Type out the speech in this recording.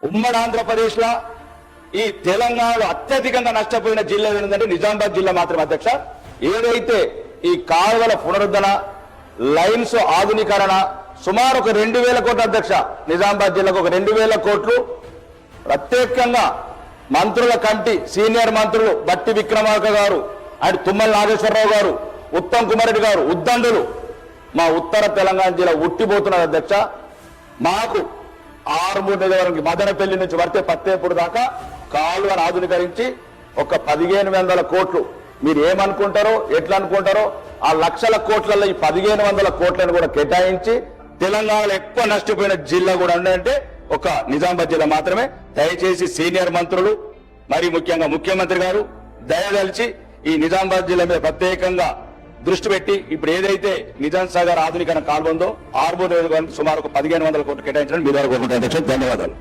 ఉమ్మడి ఆంధ్రప్రదేశ్ లో ఈ తెలంగాణలో అత్యధికంగా నష్టపోయిన జిల్లా ఏంటంటే నిజామాబాద్ జిల్లా మాత్రమే అధ్యక్ష. ఏదైతే ఈ కాలువల పునరుద్ధరణ, లైన్స్ ఆధునీకరణ సుమారు ఒక 2000 కోట్ల అధ్యక్ష, నిజామాబాద్ జిల్లాకు ఒక 2000 కోట్లు ప్రత్యేకంగా మంత్రుల కమిటీ సీనియర్ మంత్రులు బట్టి విక్రమార్క గారు అండ్ తుమ్మల నాగేశ్వరరావు గారు, ఉత్తమ్ కుమార్ రెడ్డి గారు ఉద్దండులు మా ఉత్తర తెలంగాణ జిల్లా ఉట్టిపోతున్నారు అధ్యక్ష. మాకు ఆరుమూరు నియోజకవర్గం మదనపల్లి నుంచి వర్తే పత్తేపూర్ దాకా కాలువను ఆధునీకరించి ఒక 1500 కోట్లు, మీరు ఏమనుకుంటారో ఎట్లా అనుకుంటారో ఆ లక్షల కోట్లలో ఈ 1500 కోట్లను కూడా కేటాయించి తెలంగాణలో ఎక్కువ నష్టపోయిన జిల్లా కూడా ఉందంటే ఒక నిజామాబాద్ జిల్లా మాత్రమే. దయచేసి సీనియర్ మంత్రులు మరి ముఖ్యంగా ముఖ్యమంత్రి గారు దయదలిచి ఈ నిజామాబాద్ జిల్లా మీద ప్రత్యేకంగా దృష్టి పెట్టి ఇప్పుడు ఏదైతే నిజాం సాగర్ ఆధునీకరణ కాలువ ఉందో ఆర్మూర్ సుమారు ఒక 1500 కోట్లు కేటాయించడం మీ ద్వారా కోరుకుంటున్నాను. ధన్యవాదాలు.